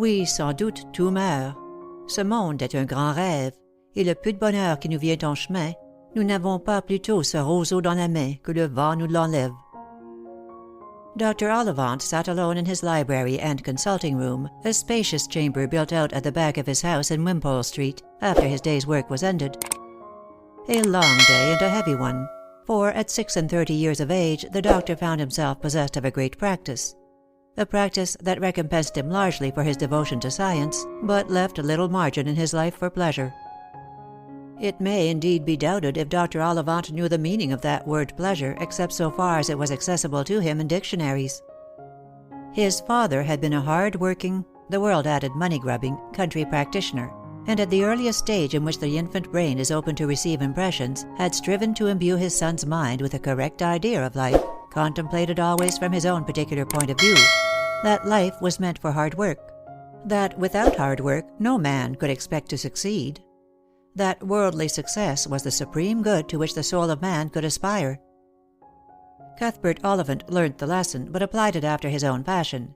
Oui, sans doute, tout meurt. Ce monde est un grand rêve, et le peu de bonheur qui nous vient en chemin, nous n'avons pas plutôt ce roseau dans la main que le vent nous l'enlève. Dr. Ollivant sat alone in his library and consulting room, a spacious chamber built out at the back of his house in Wimpole Street, after his day's work was ended. A long day and a heavy one, for at 36 years of age the doctor found himself possessed of a great practice. A practice that recompensed him largely for his devotion to science, but left little margin in his life for pleasure. It may indeed be doubted if Dr. Ollivant knew the meaning of that word pleasure, except so far as it was accessible to him in dictionaries. His father had been a hard-working, the world added money-grubbing, country practitioner, and at the earliest stage in which the infant brain is open to receive impressions, had striven to imbue his son's mind with a correct idea of life, contemplated always from his own particular point of view, that life was meant for hard work, that without hard work no man could expect to succeed, that worldly success was the supreme good to which the soul of man could aspire. Cuthbert Ollivant learnt the lesson, but applied it after his own fashion.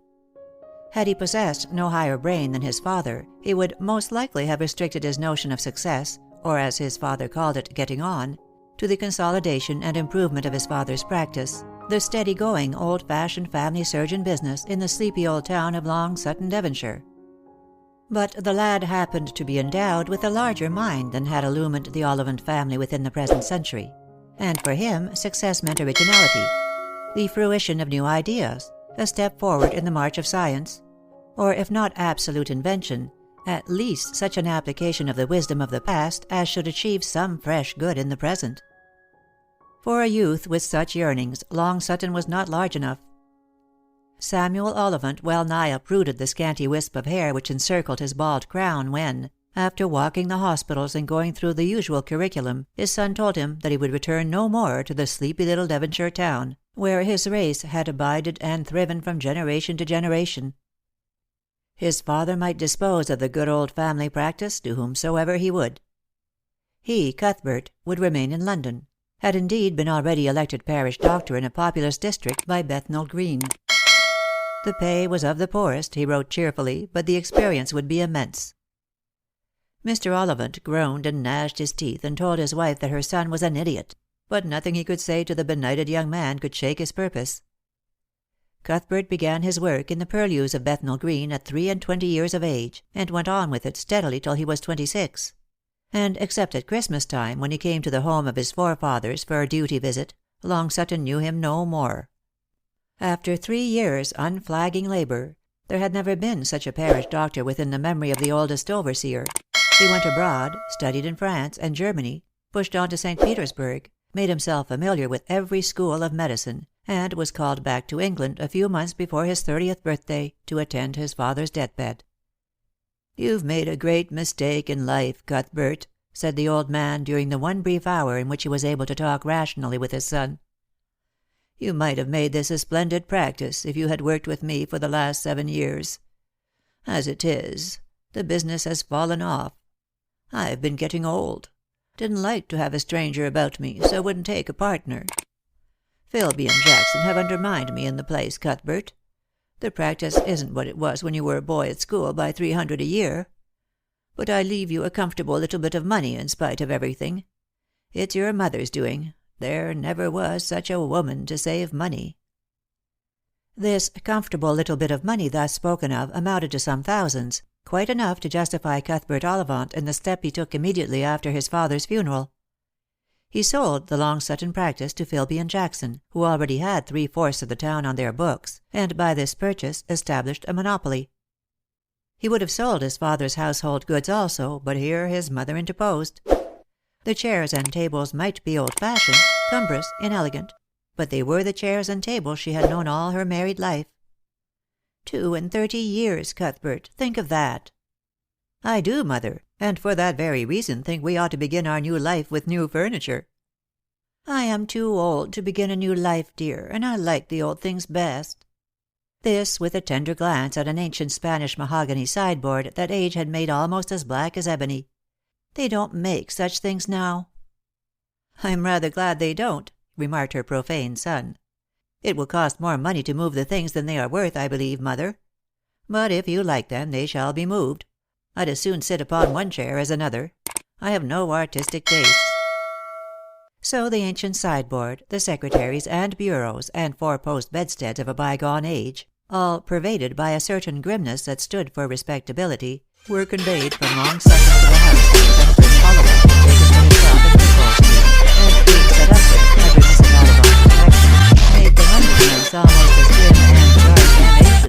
Had he possessed no higher brain than his father, he would most likely have restricted his notion of success, or as his father called it, getting on, to the consolidation and improvement of his father's practice, the steady-going, old-fashioned family surgeon business in the sleepy old town of Long Sutton, Devonshire. But the lad happened to be endowed with a larger mind than had illumined the Ollivant family within the present century, and for him success meant originality, the fruition of new ideas, a step forward in the march of science, or if not absolute invention, at least such an application of the wisdom of the past as should achieve some fresh good in the present. For a youth with such yearnings, Long Sutton was not large enough. Samuel Ollivant well nigh uprooted the scanty wisp of hair which encircled his bald crown when, after walking the hospitals and going through the usual curriculum, his son told him that he would return no more to the sleepy little Devonshire town, where his race had abided and thriven from generation to generation. His father might dispose of the good old family practice to whomsoever he would. He, Cuthbert, would remain in London, had indeed been already elected parish doctor in a populous district by Bethnal Green. The pay was of the poorest, he wrote cheerfully, but the experience would be immense. Mr. Ollivant groaned and gnashed his teeth and told his wife that her son was an idiot, but nothing he could say to the benighted young man could shake his purpose. Cuthbert began his work in the purlieus of Bethnal Green at 23 years of age, and went on with it steadily till he was 26. And except at Christmas time, when he came to the home of his forefathers for a duty visit, Long Sutton knew him no more. After 3 years' unflagging labour, there had never been such a parish doctor within the memory of the oldest overseer. He went abroad, studied in France and Germany, pushed on to St. Petersburg, made himself familiar with every school of medicine, and was called back to England a few months before his 30th birthday to attend his father's deathbed. "You've made a great mistake in life, Cuthbert," said the old man during the one brief hour in which he was able to talk rationally with his son. "You might have made this a splendid practice if you had worked with me for the last 7 years. As it is, the business has fallen off. I've been getting old. Didn't like to have a stranger about me, so wouldn't take a partner. Philby and Jackson have undermined me in the place, Cuthbert. The practice isn't what it was when you were a boy at school by 300 a year. But I leave you a comfortable little bit of money in spite of everything. It's your mother's doing. There never was such a woman to save money." This comfortable little bit of money thus spoken of amounted to some thousands, quite enough to justify Cuthbert Ollivant in the step he took immediately after his father's funeral. He sold the Long Sutton practice to Philby and Jackson, who already had 3/4 of the town on their books, and by this purchase established a monopoly. He would have sold his father's household goods also, but here his mother interposed. The chairs and tables might be old-fashioned, cumbrous, inelegant, but they were the chairs and tables she had known all her married life. 32 years, Cuthbert, think of that. "I do, mother, and for that very reason think we ought to begin our new life with new furniture." "I am too old to begin a new life, dear, and I like the old things best." This with a tender glance at an ancient Spanish mahogany sideboard that age had made almost as black as ebony. "They don't make such things now." "I'm rather glad they don't," remarked her profane son. "It will cost more money to move the things than they are worth, I believe, mother. But if you like them, they shall be moved. I'd as soon sit upon one chair as another. I have no artistic tastes." So the ancient sideboard, the secretaries and bureaus, and four-post bedsteads of a bygone age, all pervaded by a certain grimness that stood for respectability, were conveyed from Long Sutton to the house.